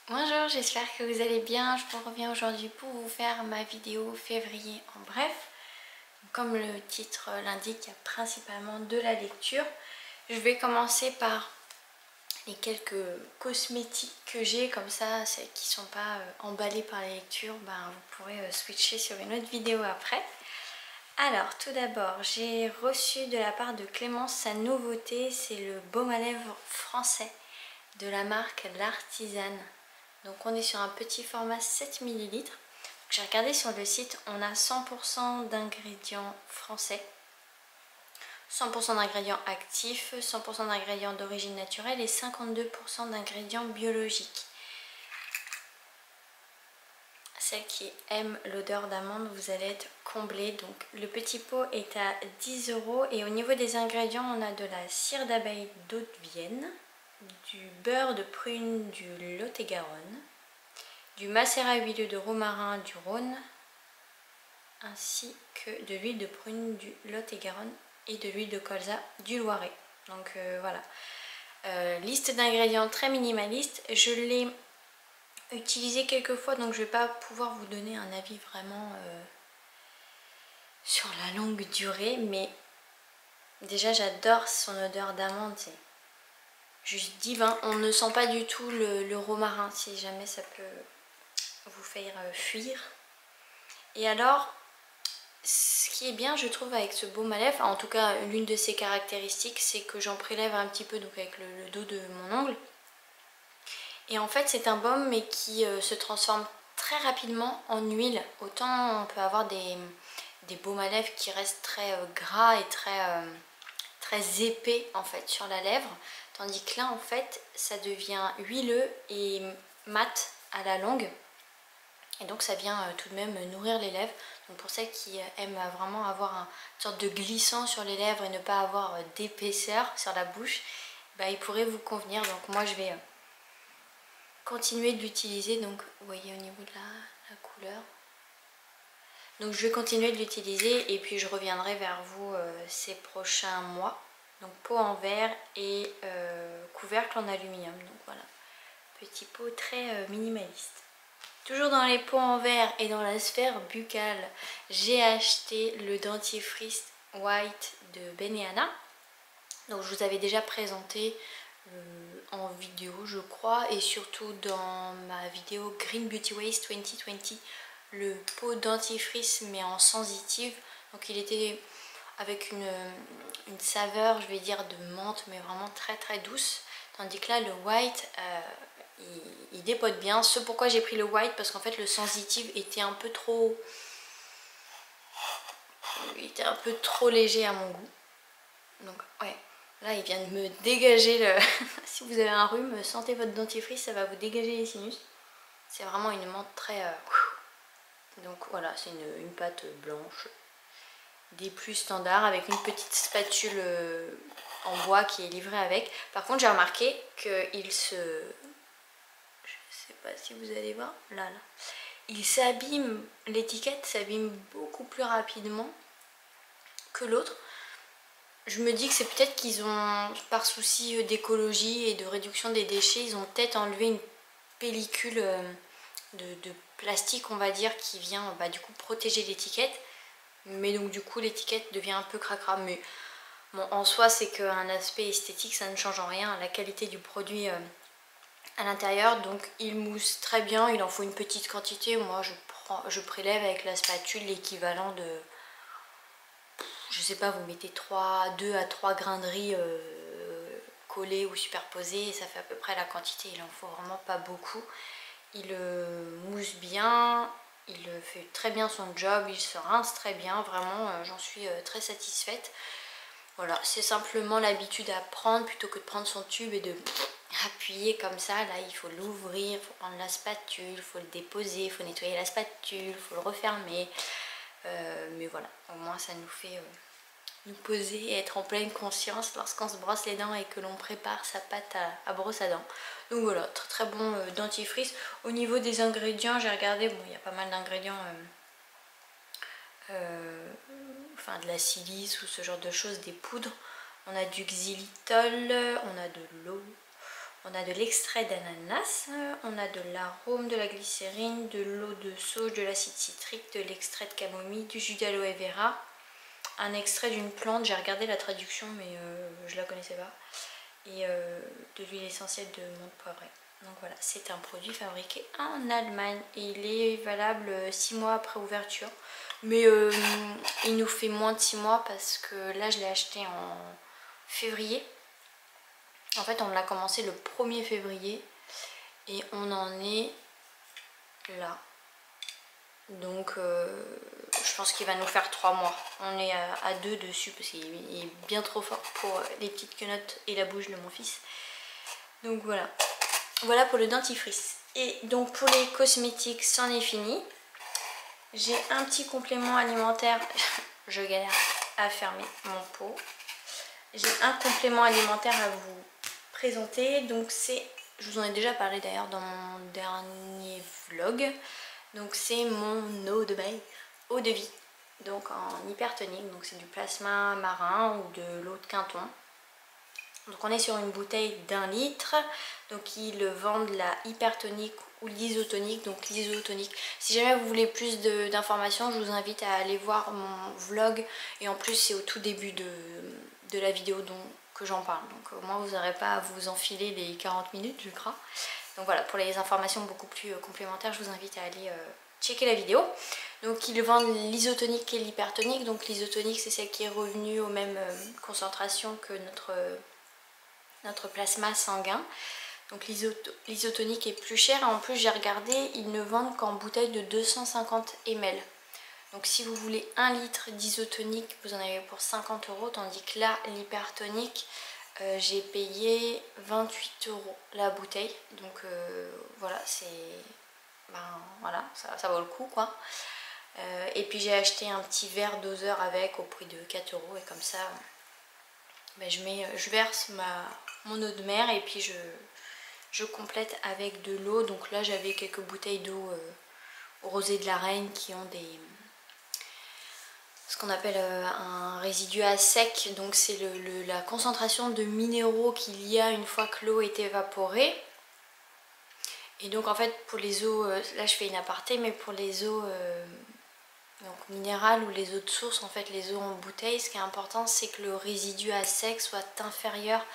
Bonjour, j'espère que vous allez bien. Je vous reviens aujourd'hui pour vous faire ma vidéo février en bref. Comme le titre l'indique, il y a principalement de la lecture. Je vais commencer par les quelques cosmétiques que j'ai, comme ça, celles qui ne sont pas emballées par la lecture, vous pourrez switcher sur une autre vidéo après. Alors, tout d'abord, j'ai reçu de la part de Clémence sa nouveauté, c'est le baume à lèvres français de la marque L'Artisane. Donc on est sur un petit format 7 ml. J'ai regardé sur le site, on a 100% d'ingrédients français, 100% d'ingrédients actifs, 100% d'ingrédients d'origine naturelle et 52% d'ingrédients biologiques. Celles qui aiment l'odeur d'amande, vous allez être comblés. Donc le petit pot est à 10 € et au niveau des ingrédients, on a de la cire d'abeille d'Haute-Vienne, du beurre de prune du Lot-et-Garonne, du macérat huileux de romarin du Rhône, ainsi que de l'huile de prune du Lot-et-Garonne et de l'huile de colza du Loiret. Donc voilà, liste d'ingrédients très minimaliste. Je l'ai utilisé quelques fois, donc je ne vais pas pouvoir vous donner un avis vraiment sur la longue durée, mais déjà j'adore son odeur d'amande, c'est juste divin. On ne sent pas du tout le romarin, si jamais ça peut vous faire fuir. Et alors, ce qui est bien, je trouve, avec ce baume à lèvres, en tout cas l'une de ses caractéristiques, c'est que j'en prélève un petit peu donc avec le dos de mon ongle. Et en fait, c'est un baume mais qui se transforme très rapidement en huile. Autant on peut avoir des baumes à lèvres qui restent très gras et très épais en fait sur la lèvre, tandis que là en fait ça devient huileux et mat à la longue. Et donc ça vient tout de même nourrir les lèvres. Donc pour celles qui aiment vraiment avoir une sorte de glissant sur les lèvres et ne pas avoir d'épaisseur sur la bouche, il pourrait vous convenir. Donc moi je vais continuer de l'utiliser. Donc vous voyez au niveau de la couleur. Donc je vais continuer de l'utiliser et puis je reviendrai vers vous ces prochains mois. Donc pot en verre et couvercle en aluminium. Donc voilà, petit pot très minimaliste. Toujours dans les pots en verre et dans la sphère buccale, j'ai acheté le dentifrice White de Benihana. Donc je vous avais déjà présenté en vidéo je crois, et surtout dans ma vidéo Green Beauty Waste 2020, le pot dentifrice mais en sensitive. Donc il était avec une saveur, je vais dire, de menthe, mais vraiment très très douce. Tandis que là, le white, il dépote bien. Ce pourquoi j'ai pris le white, parce qu'en fait, le sensitive était un peu trop... Il était un peu trop léger à mon goût. Donc ouais, là, il vient de me dégager le... Si vous avez un rhume, sentez votre dentifrice, ça va vous dégager les sinus. C'est vraiment une menthe très... Donc voilà, c'est une pâte blanche. Des plus standards avec une petite spatule en bois qui est livrée avec. Par contre j'ai remarqué qu'il se... Je sais pas si vous allez voir, là. Il s'abîme, l'étiquette s'abîme beaucoup plus rapidement que l'autre. Je me dis que c'est peut-être qu'ils ont, par souci d'écologie et de réduction des déchets, ils ont peut-être enlevé une pellicule de plastique, on va dire, qui vient du coup protéger l'étiquette. Mais donc du coup l'étiquette devient un peu cracra. Mais bon, en soi c'est qu'un aspect esthétique, ça ne change en rien la qualité du produit à l'intérieur. Donc il mousse très bien, il en faut une petite quantité. Moi je prélève avec la spatule l'équivalent de, je sais pas, vous mettez 2 à 3 grains de riz collés ou superposés et ça fait à peu près la quantité. Il en faut vraiment pas beaucoup. Il mousse bien, il fait très bien son job, il se rince très bien, vraiment j'en suis très satisfaite. Voilà, c'est simplement l'habitude à prendre plutôt que de prendre son tube et de appuyer comme ça. Là il faut l'ouvrir, il faut prendre la spatule, il faut le déposer, il faut nettoyer la spatule, il faut le refermer. Mais voilà, au moins ça nous fait nous poser et être en pleine conscience lorsqu'on se brosse les dents et que l'on prépare sa pâte à brosse à dents. Donc voilà, très très bon dentifrice. Au niveau des ingrédients, j'ai regardé, bon il y a pas mal d'ingrédients, enfin de la silice ou ce genre de choses, des poudres. On a du xylitol, on a de l'eau, On a de l'extrait d'ananas, on a de l'arôme, de la glycérine, de l'eau de sauge, de l'acide citrique, de l'extrait de camomille, du jus d'aloe vera, un extrait d'une plante, j'ai regardé la traduction mais je la connaissais pas, et de l'huile essentielle de menthe poivrée. Donc voilà, c'est un produit fabriqué en Allemagne et il est valable 6 mois après ouverture. Mais il nous fait moins de 6 mois parce que là je l'ai acheté en février. En fait on l'a commencé le 1er février et on en est là. Donc je pense qu'il va nous faire 3 mois. On est à 2 dessus parce qu'il est bien trop fort pour les petites quenottes et la bouche de mon fils. Donc voilà. Voilà pour le dentifrice. Et donc pour les cosmétiques, c'en est fini. J'ai un petit complément alimentaire. Je galère à fermer mon pot. J'ai un complément alimentaire à vous présenter. Donc c'est, je vous en ai déjà parlé d'ailleurs dans mon dernier vlog. Donc c'est mon eau de bain, eau de vie. Donc en hypertonique. Donc c'est du plasma marin ou de l'eau de Quinton. Donc on est sur une bouteille d'1 litre. Donc ils vendent la hypertonique ou l'isotonique. Donc l'isotonique, si jamais vous voulez plus d'informations, je vous invite à aller voir mon vlog. Et en plus c'est au tout début de la vidéo que j'en parle. Donc au moins vous n'aurez pas à vous enfiler les 40 minutes je crois. Donc voilà, pour les informations beaucoup plus complémentaires, je vous invite à aller checker la vidéo. Donc ils vendent l'isotonique et l'hypertonique. Donc l'isotonique c'est celle qui est revenue aux mêmes concentrations que notre plasma sanguin. Donc l'isotonique est plus cher. En plus j'ai regardé, ils ne vendent qu'en bouteille de 250 ml. Donc si vous voulez 1 litre d'isotonique, vous en avez pour 50 €. Tandis que là, l'hypertonique, j'ai payé 28 € la bouteille. Donc voilà, c'est... Ben voilà, ça vaut le coup quoi. Et puis j'ai acheté un petit verre doseur avec au prix de 4 € et comme ça... Ben, je verse mon eau de mer et puis je complète avec de l'eau. Donc là j'avais quelques bouteilles d'eau au rosé de la reine qui ont ce qu'on appelle un résidu à sec. Donc c'est la concentration de minéraux qu'il y a une fois que l'eau est évaporée. Et donc en fait pour les eaux, là je fais une aparté, mais pour les eaux donc minérales ou les eaux de source, en fait les eaux en bouteille, ce qui est important c'est que le résidu à sec soit inférieur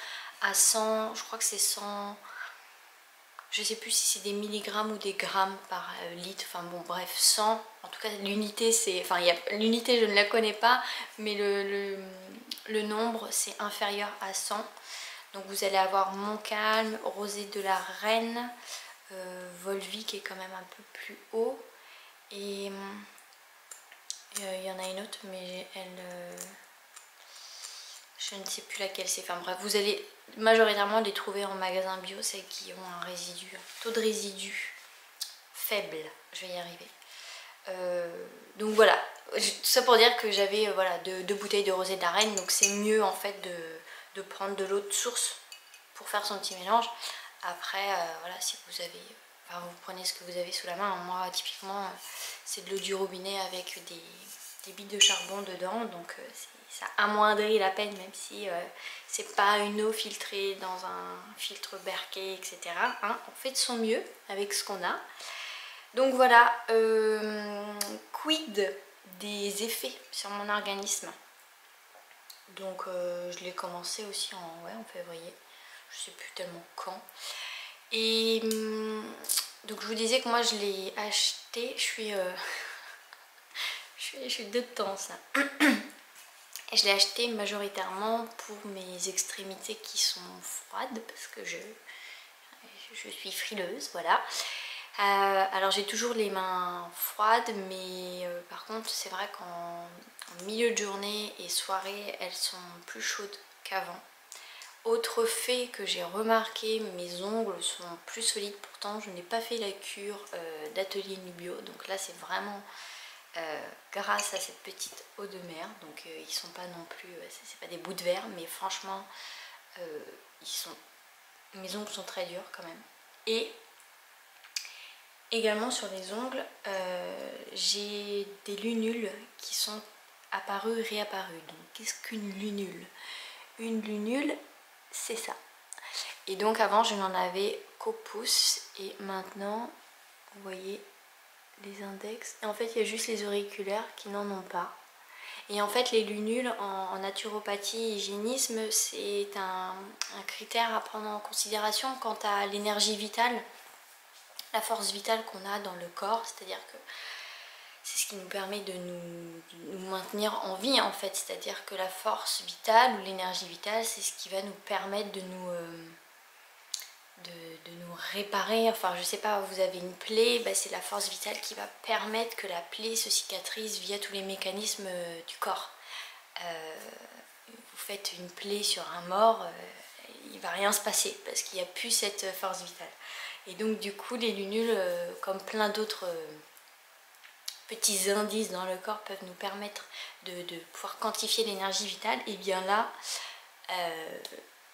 à 100, je crois que c'est 100, je sais plus si c'est des milligrammes ou des grammes par litre, enfin bon bref 100, en tout cas l'unité c'est, enfin l'unité je ne la connais pas, mais le nombre c'est inférieur à 100. Donc vous allez avoir Montcalm, Rosé de la Reine, Volvic qui est quand même un peu plus haut, et il y en a une autre mais je ne sais plus laquelle c'est. Enfin bref, vous allez majoritairement les trouver en magasin bio, celles qui ont un taux de résidu faible. Je vais y arriver. Donc voilà, tout ça pour dire que j'avais voilà, deux bouteilles de rosé d'arène. Donc c'est mieux en fait de prendre de l'eau de source pour faire son petit mélange. Après, voilà, si vous avez... Enfin, vous prenez ce que vous avez sous la main. Moi, typiquement, c'est de l'eau du robinet avec des billes de charbon dedans. Donc, ça amoindrit la peine, même si c'est pas une eau filtrée dans un filtre Berkey, etc. Hein, on fait de son mieux avec ce qu'on a. Donc voilà, quid des effets sur mon organisme. Donc, je l'ai commencé aussi en février. Je sais plus tellement quand. Et donc je vous disais que moi je l'ai acheté, je suis dedans ça. Et je l'ai acheté majoritairement pour mes extrémités qui sont froides parce que je suis frileuse, voilà. Alors j'ai toujours les mains froides, mais par contre c'est vrai qu'en milieu de journée et soirée elles sont plus chaudes qu'avant. Autre fait que j'ai remarqué, mes ongles sont plus solides. Pourtant je n'ai pas fait la cure d'Atelier Nubio, donc là c'est vraiment grâce à cette petite eau de mer. Donc ils sont pas non plus, c'est pas des bouts de verre, mais franchement mes ongles sont très durs quand même. Et également sur les ongles, j'ai des lunules qui sont apparues, réapparues. Donc qu'est-ce qu'une lunule? Une lunule, c'est ça. Et donc avant je n'en avais qu'au pouce et maintenant vous voyez les index. Et en fait il y a juste les auriculaires qui n'en ont pas. Et en fait les lunules en naturopathie et hygiénisme c'est un critère à prendre en considération quant à l'énergie vitale, la force vitale qu'on a dans le corps, c'est-à-dire que c'est ce qui nous permet de nous maintenir en vie en fait, c'est-à-dire que la force vitale ou l'énergie vitale c'est ce qui va nous permettre de nous réparer. Enfin je sais pas, vous avez une plaie, bah, c'est la force vitale qui va permettre que la plaie se cicatrise via tous les mécanismes du corps. Vous faites une plaie sur un mort, il va rien se passer parce qu'il n'y a plus cette force vitale. Et donc du coup les lunules comme plein d'autres petits indices dans le corps peuvent nous permettre de pouvoir quantifier l'énergie vitale, et bien là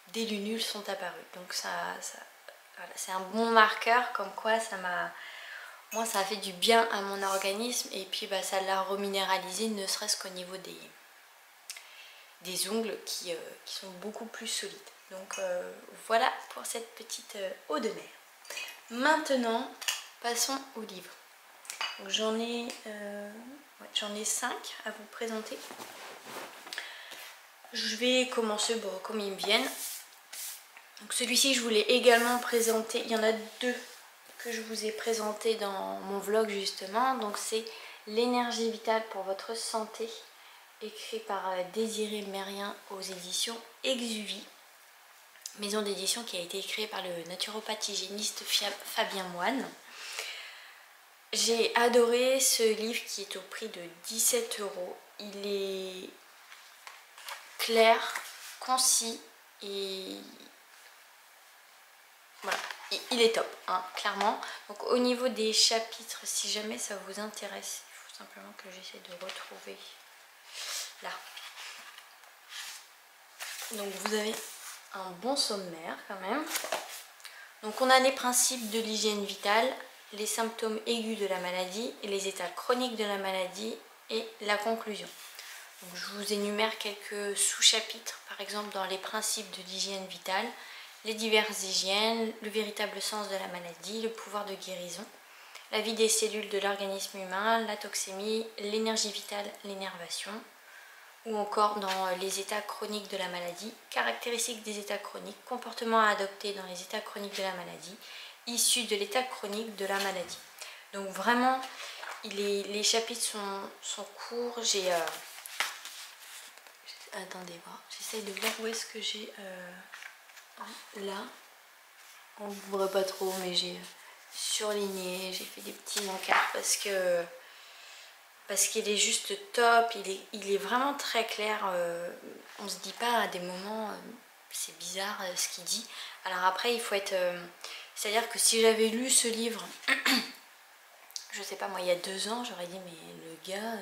des lunules sont apparues. Donc voilà, c'est un bon marqueur comme quoi moi ça a fait du bien à mon organisme, et puis bah, ça l'a reminéralisé, ne serait-ce qu'au niveau des ongles qui sont beaucoup plus solides. Donc voilà pour cette petite eau de mer. Maintenant passons au livre. J'en ai 5 à vous présenter. Je vais commencer comme ils me viennent. Donc celui-ci je voulais également présenter, il y en a 2 que je vous ai présenté dans mon vlog justement. Donc c'est l'énergie vitale pour votre santé, écrit par Désiré Mérien aux éditions Exuvie, maison d'édition qui a été créée par le naturopathe hygiéniste Fabien Moine. J'ai adoré ce livre qui est au prix de 17 €. Il est clair, concis et voilà, il est top, hein, clairement. Donc au niveau des chapitres, si jamais ça vous intéresse, il faut simplement que j'essaie de retrouver là. Donc vous avez un bon sommaire quand même. Donc on a les principes de l'hygiène vitale, les symptômes aigus de la maladie, les états chroniques de la maladie et la conclusion. Donc je vous énumère quelques sous-chapitres, par exemple dans les principes de l'hygiène vitale, les diverses hygiènes, le véritable sens de la maladie, le pouvoir de guérison, la vie des cellules de l'organisme humain, la toxémie, l'énergie vitale, l'énervation, ou encore dans les états chroniques de la maladie, caractéristiques des états chroniques, comportements à adopter dans les états chroniques de la maladie, issus de l'état chronique de la maladie. Donc vraiment, les chapitres sont courts. Attendez voir, j'essaye de voir où est-ce que j'ai... là, on ne voit pas trop, mais j'ai surligné, j'ai fait des petits encarts parce qu'il est juste top, il est vraiment très clair. On se dit pas à des moments c'est bizarre ce qu'il dit. Alors après il faut être c'est à dire que si j'avais lu ce livre je sais pas moi il y a 2 ans, j'aurais dit mais le gars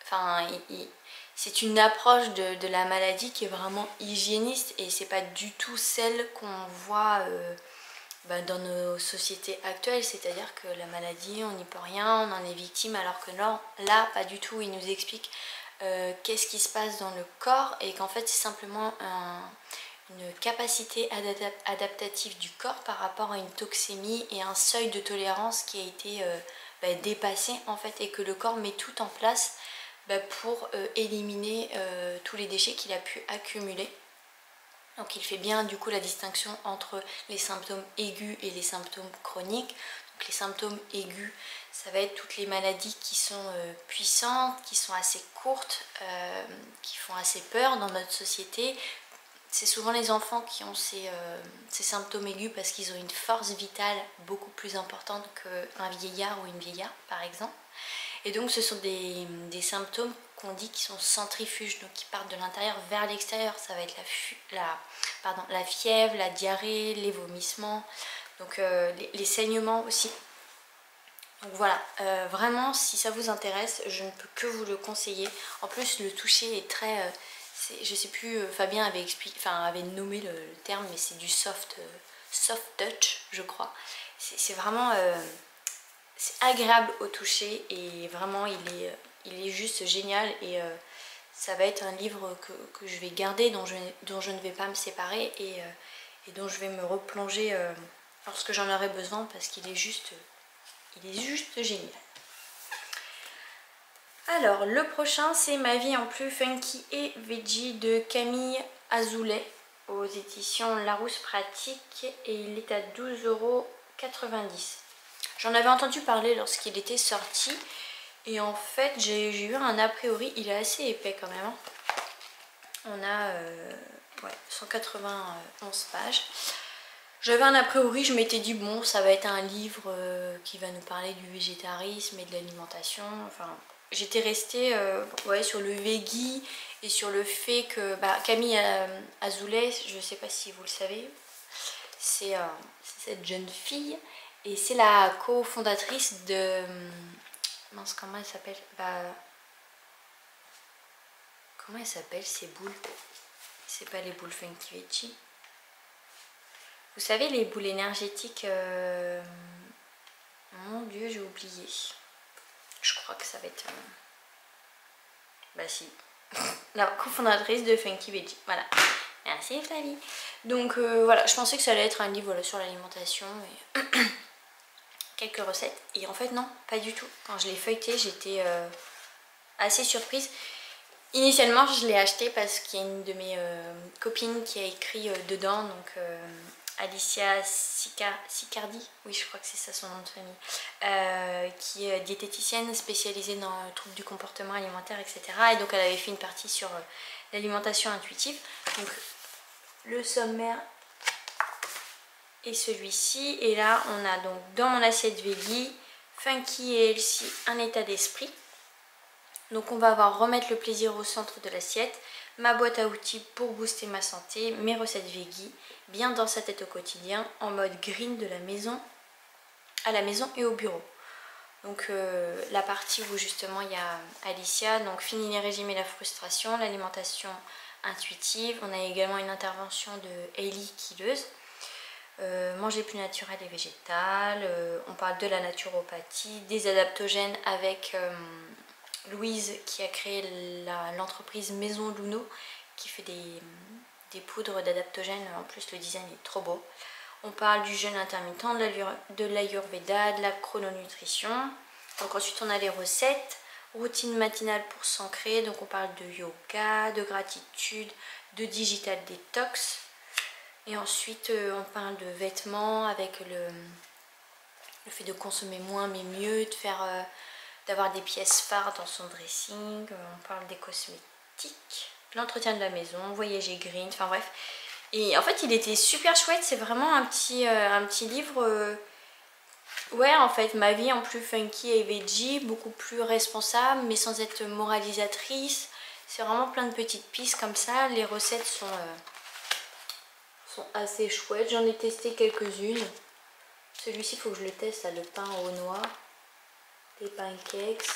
enfin c'est une approche de la maladie qui est vraiment hygiéniste, et c'est pas du tout celle qu'on voit dans nos sociétés actuelles, c'est-à-dire que la maladie, on n'y peut rien, on en est victime, alors que non, là, pas du tout. Il nous explique qu'est-ce qui se passe dans le corps, et qu'en fait, c'est simplement une capacité adaptative du corps par rapport à une toxémie et un seuil de tolérance qui a été dépassé, en fait, et que le corps met tout en place pour éliminer tous les déchets qu'il a pu accumuler. Donc il fait bien du coup la distinction entre les symptômes aigus et les symptômes chroniques. Donc les symptômes aigus, ça va être toutes les maladies qui sont puissantes, qui sont assez courtes, qui font assez peur dans notre société. C'est souvent les enfants qui ont ces symptômes aigus parce qu'ils ont une force vitale beaucoup plus importante qu'un vieillard ou une vieillarde par exemple. Et donc ce sont des symptômes qu'on dit qui sont centrifuges, donc qui partent de l'intérieur vers l'extérieur. Ça va être la fièvre, la diarrhée, les vomissements, donc les saignements aussi. Donc voilà, vraiment si ça vous intéresse, je ne peux que vous le conseiller. En plus le toucher est très... je sais plus, Fabien avait nommé le terme, mais c'est du soft touch je crois. C'est vraiment... c'est agréable au toucher, et vraiment il est juste génial, et ça va être un livre que je vais garder, dont je ne vais pas me séparer et dont je vais me replonger lorsque j'en aurai besoin parce qu'il est juste génial. Alors le prochain c'est Ma vie en plus funky et veggie de Camille Azoulay aux éditions Larousse Pratique et il est à 12,90 €. J'en avais entendu parler lorsqu'il était sorti et en fait j'ai eu un a priori, il est assez épais quand même. On a 191 pages. J'avais un a priori, je m'étais dit bon ça va être un livre qui va nous parler du végétarisme et de l'alimentation, enfin j'étais restée sur le veggie et sur le fait que Camille Azoulay, je ne sais pas si vous le savez, c'est cette jeune fille et c'est la cofondatrice de... mince, comment elle s'appelle comment elle s'appelle ces boules? C'est pas les boules Funky Veggie. Vous savez les boules énergétiques... Mon dieu, j'ai oublié. Je crois que ça va être... Bah si. La cofondatrice de Funky Veggie. Voilà. Merci Flavie. Donc voilà, je pensais que ça allait être un livre sur l'alimentation et quelques recettes. Et en fait non, pas du tout. Quand je l'ai feuilleté, j'étais assez surprise. Initialement, je l'ai acheté parce qu'il y a une de mes copines qui a écrit dedans, donc Alicia Sicardi, oui je crois que c'est ça son nom de famille, qui est diététicienne spécialisée dans le trouble du comportement alimentaire, etc. Et donc elle avait fait une partie sur l'alimentation intuitive. Donc le sommaire est celui-ci. Et là on a donc dans mon assiette veggie, funky et healthy, un état d'esprit. Donc on va avoir remettre le plaisir au centre de l'assiette, ma boîte à outils pour booster ma santé, mes recettes veggie, bien dans sa tête au quotidien, en mode green de la maison à la maison et au bureau. Donc la partie où justement il y a Alicia, donc fini les régimes et la frustration, l'alimentation intuitive. On a également une intervention de Hailey Killeuse. Manger plus naturel et végétal, on parle de la naturopathie, des adaptogènes avec... Louise qui a créé l'entreprise Maison Luno qui fait des poudres d'adaptogènes. En plus le design est trop beau. On parle du jeûne intermittent, de l'ayurveda, de la chrononutrition. Donc ensuite on a les recettes, routine matinale pour s'ancrer. Donc on parle de yoga, de gratitude, de digital détox. Et ensuite on parle de vêtements avec le fait de consommer moins mais mieux, de faire... d'avoir des pièces phares dans son dressing, on parle des cosmétiques, l'entretien de la maison, voyager green, enfin bref. Et en fait il était super chouette, c'est vraiment un petit livre, ouais en fait ma vie en plus funky et veggie, beaucoup plus responsable mais sans être moralisatrice. C'est vraiment plein de petites pistes comme ça, les recettes sont assez chouettes, j'en ai testé quelques-unes. Celui-ci il faut que je le teste, là, le pain aux noix. Les pancakes,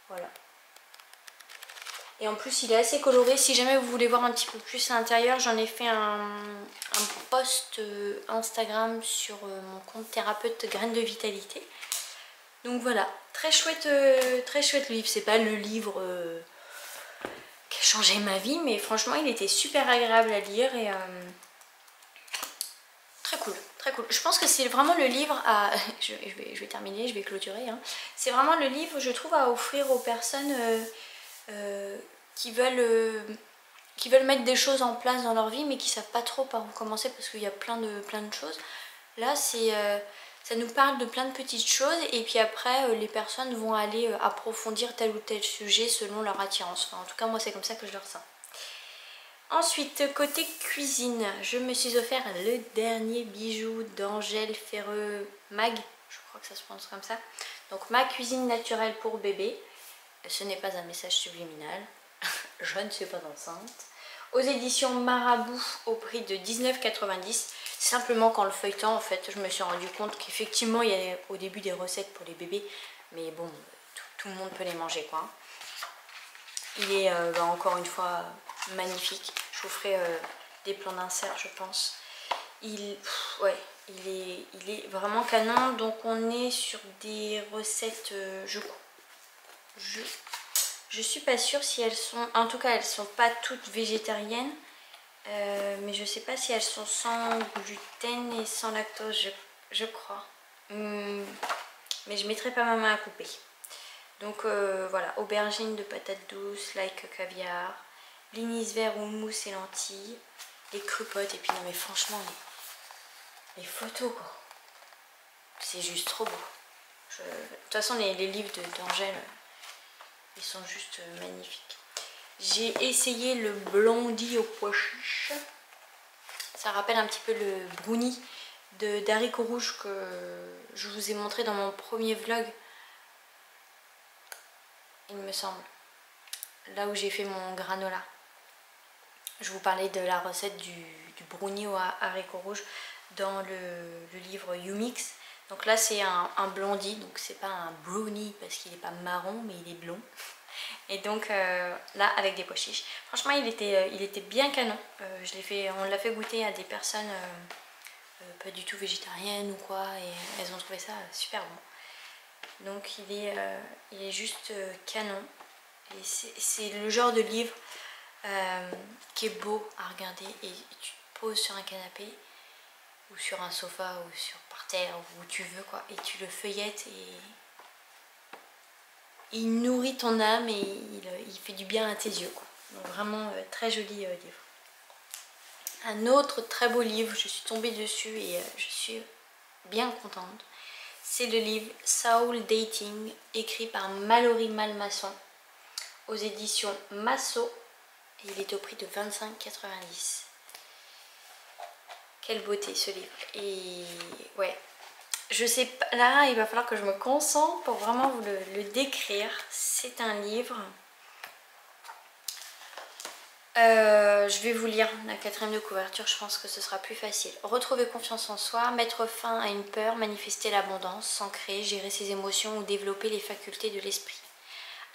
voilà. Et en plus il est assez coloré. Si jamais vous voulez voir un petit peu plus à l'intérieur, j'en ai fait un post Instagram sur mon compte thérapeute graines de vitalité. Donc voilà, très chouette livre. C'est pas le livre qui a changé ma vie, mais franchement il était super agréable à lire et très cool, très cool. Je pense que c'est vraiment le livre à... je vais terminer, je vais clôturer. Hein. C'est vraiment le livre, je trouve, à offrir aux personnes qui veulent mettre des choses en place dans leur vie, mais qui ne savent pas trop par où commencer parce qu'il y a plein de choses. Là, ça nous parle de plein de petites choses et puis après, les personnes vont aller approfondir tel ou tel sujet selon leur attirance. Enfin, en tout cas, moi, c'est comme ça que je le ressens. Ensuite, côté cuisine, je me suis offert le dernier bijou d'Angèle Ferreux Mag, je crois que ça se prononce comme ça. Donc ma cuisine naturelle pour bébé, ce n'est pas un message subliminal, je ne suis pas enceinte. Aux éditions Marabout au prix de 19,90 €. Simplement qu'en le feuilletant, en fait, je me suis rendu compte qu'effectivement il y a au début des recettes pour les bébés, mais bon, tout le monde peut les manger quoi. Il est encore une fois magnifique. Je vous ferai des plans d'insert je pense. Il est vraiment canon. Donc on est sur des recettes, je Je suis pas sûre si elles sont... En tout cas, elles sont pas toutes végétariennes. Mais je sais pas si elles sont sans gluten et sans lactose, je crois. Mais je mettrai pas ma main à couper. Donc voilà, aubergines de patates douces, like caviar, blinis verts ou mousse et lentilles, les crupotes. Et puis non mais franchement, les photos quoi. C'est juste trop beau. De toute façon, les livres d'Angèle, ils sont juste magnifiques. J'ai essayé le blondie au pois chiche. Ça rappelle un petit peu le brownie d'haricots rouges que je vous ai montré dans mon premier vlog. Il me semble. Là où j'ai fait mon granola. Je vous parlais de la recette du brownie aux haricots rouges dans le livre YouMix. Donc là c'est un blondie, donc c'est pas un brownie parce qu'il n'est pas marron mais il est blond. Et donc là avec des pois chiches. Franchement il était bien canon. On l'a fait goûter à des personnes pas du tout végétariennes ou quoi et elles ont trouvé ça super bon. Donc il est juste canon. Et c'est le genre de livre qui est beau à regarder et tu te poses sur un canapé ou sur un sofa ou par terre où tu veux quoi et tu le feuillettes et il nourrit ton âme et il fait du bien à tes yeux quoi. Donc vraiment très joli livre. Un autre très beau livre, je suis tombée dessus et je suis bien contente. C'est le livre Soul Dating écrit par Mallory Malmasson aux éditions Masso. Et il est au prix de 25,90. Quelle beauté ce livre. Et ouais, je sais pas, là il va falloir que je me concentre pour vraiment vous le décrire. C'est un livre. Je vais vous lire la 4e de couverture, je pense que ce sera plus facile. Retrouver confiance en soi, mettre fin à une peur, manifester l'abondance, s'ancrer, gérer ses émotions ou développer les facultés de l'esprit.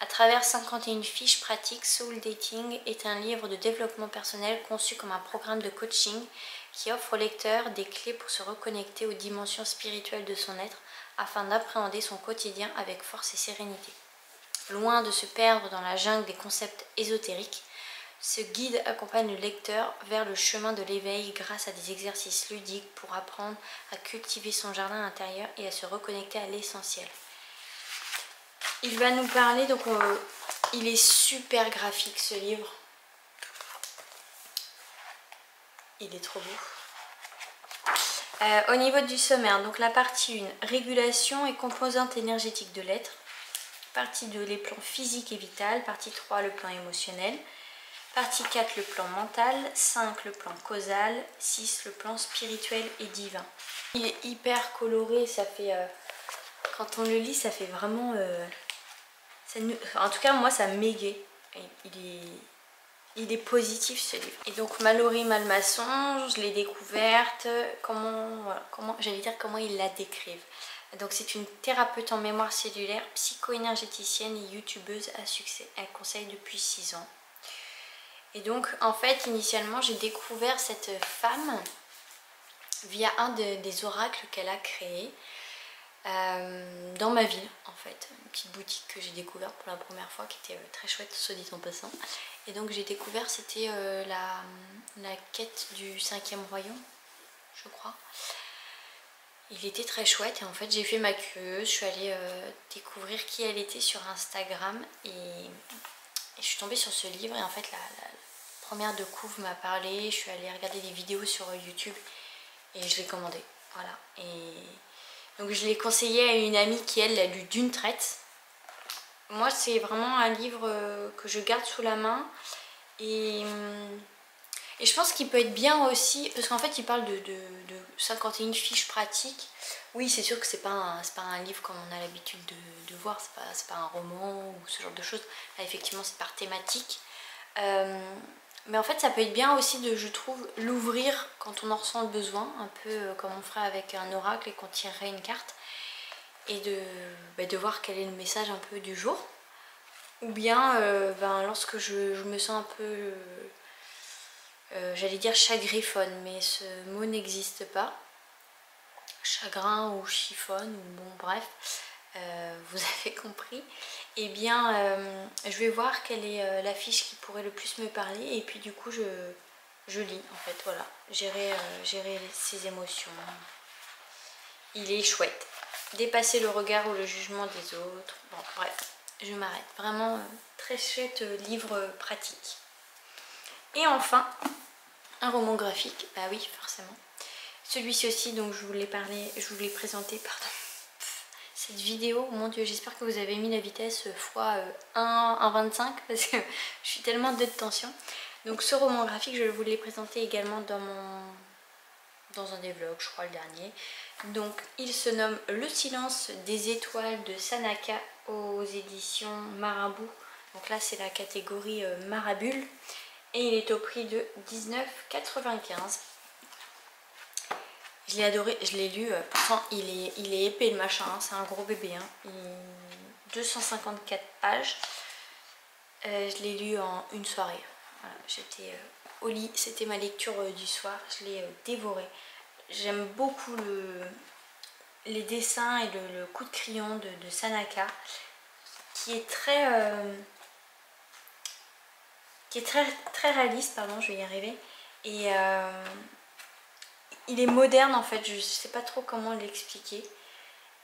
À travers 51 fiches pratiques, Soul Dating est un livre de développement personnel conçu comme un programme de coaching qui offre au lecteur des clés pour se reconnecter aux dimensions spirituelles de son être afin d'appréhender son quotidien avec force et sérénité. Loin de se perdre dans la jungle des concepts ésotériques, ce guide accompagne le lecteur vers le chemin de l'éveil grâce à des exercices ludiques pour apprendre à cultiver son jardin intérieur et à se reconnecter à l'essentiel. Il va nous parler, donc il est super graphique ce livre. Il est trop beau. Au niveau du sommaire, donc la partie 1, régulation et composante énergétique de l'être. Partie 2, les plans physiques et vital. Partie 3, le plan émotionnel. Partie 4, le plan mental. 5, le plan causal. 6, le plan spirituel et divin. Il est hyper coloré, ça fait... quand on le lit, ça fait vraiment... en tout cas, moi, ça m'égaye. Il est positif ce livre. Et donc Mallory Malmasson, je l'ai découverte, j'allais dire comment ils la décrivent. Donc c'est une thérapeute en mémoire cellulaire, psycho-énergéticienne et youtubeuse à succès. Elle conseille depuis 6 ans. Et donc en fait initialement j'ai découvert cette femme via un des oracles qu'elle a créé. Dans ma ville en fait, une petite boutique que j'ai découverte pour la première fois qui était très chouette, soit dit en passant. Et donc j'ai découvert, c'était la quête du 5e royaume, je crois. Il était très chouette et en fait j'ai fait ma curieuse, je suis allée découvrir qui elle était sur Instagram et je suis tombée sur ce livre et en fait la première de couve m'a parlé, je suis allée regarder des vidéos sur YouTube et je l'ai commandé, voilà. Et donc je l'ai conseillé à une amie qui elle l'a lu d'une traite. Moi c'est vraiment un livre que je garde sous la main et je pense qu'il peut être bien aussi parce qu'en fait il parle de 51 fiches pratiques. Oui c'est sûr que c'est pas un livre comme on a l'habitude de voir, c'est pas un roman ou ce genre de choses. Là effectivement c'est par thématique. Mais en fait ça peut être bien aussi je trouve, l'ouvrir quand on en ressent le besoin, un peu comme on ferait avec un oracle et qu'on tirerait une carte, et de voir quel est le message un peu du jour. Ou bien lorsque je me sens un peu, j'allais dire chagrifonne, mais ce mot n'existe pas. Chagrin ou chiffonne, ou bon bref, vous avez compris. eh bien je vais voir quelle est l'affiche qui pourrait le plus me parler et puis du coup je lis en fait, voilà, gérer ses émotions. Il est chouette. Dépasser le regard ou le jugement des autres. Bon bref, je m'arrête. Vraiment très chouette livre pratique. Et enfin, un roman graphique, bah oui forcément. Celui-ci aussi, donc je vous l'ai présenté, pardon. Cette vidéo, mon dieu, j'espère que vous avez mis la vitesse fois 1,25 parce que je suis tellement de tension. Donc ce roman graphique, je vous l'ai présenté également dans un des vlogs, je crois le dernier. Donc il se nomme Le silence des étoiles de Sanaka aux éditions Marabout. Donc là c'est la catégorie Marabule et il est au prix de 19,95 €. Je l'ai adoré, je l'ai lu, pourtant il est épais le machin, hein, c'est un gros bébé, hein. 254 pages. Je l'ai lu en une soirée. Voilà, j'étais au lit, c'était ma lecture du soir, je l'ai dévoré. J'aime beaucoup les dessins et le coup de crayon de Sanaka qui est très réaliste, pardon, je vais y arriver. Et il est moderne en fait, je sais pas trop comment l'expliquer.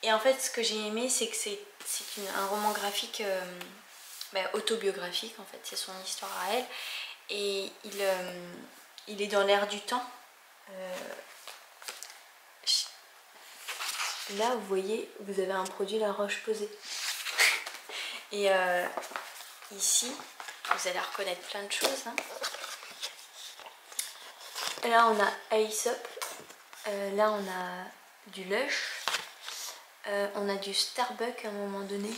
Et en fait ce que j'ai aimé c'est que c'est un roman graphique autobiographique en fait, c'est son histoire à elle. Et il est dans l'air du temps. Là vous voyez, vous avez un produit La Roche Posay. Et ici, vous allez reconnaître plein de choses. Hein. Là on a Aesop. Là on a du Lush. On a du Starbucks à un moment donné.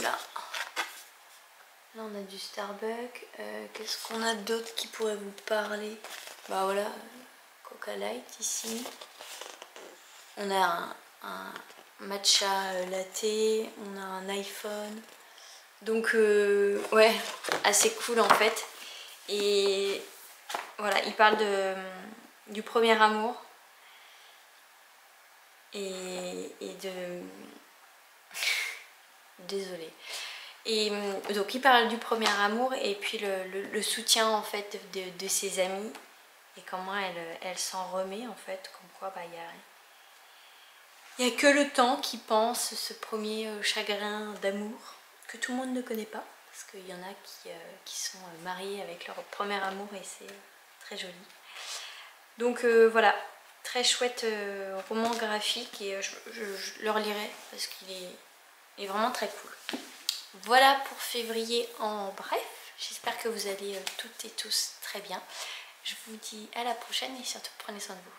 Là on a du Starbucks. Qu'est-ce qu'on a d'autre qui pourrait vous parler? Bah voilà, Coca Light ici. On a un matcha latte. On a un iPhone. Donc ouais, assez cool en fait. Et voilà, il parle du premier amour. Et de... Désolée. Et donc il parle du premier amour et puis le soutien en fait de ses amis et comment elle s'en remet en fait, comme quoi bah il n'y a que le temps qui pense ce premier chagrin d'amour que tout le monde ne connaît pas parce qu'il y en a qui sont mariés avec leur premier amour et c'est très joli. Donc voilà, très chouette roman graphique et je le relirai parce qu'il est vraiment très cool. Voilà pour février en bref. J'espère que vous allez toutes et tous très bien. Je vous dis à la prochaine et surtout prenez soin de vous.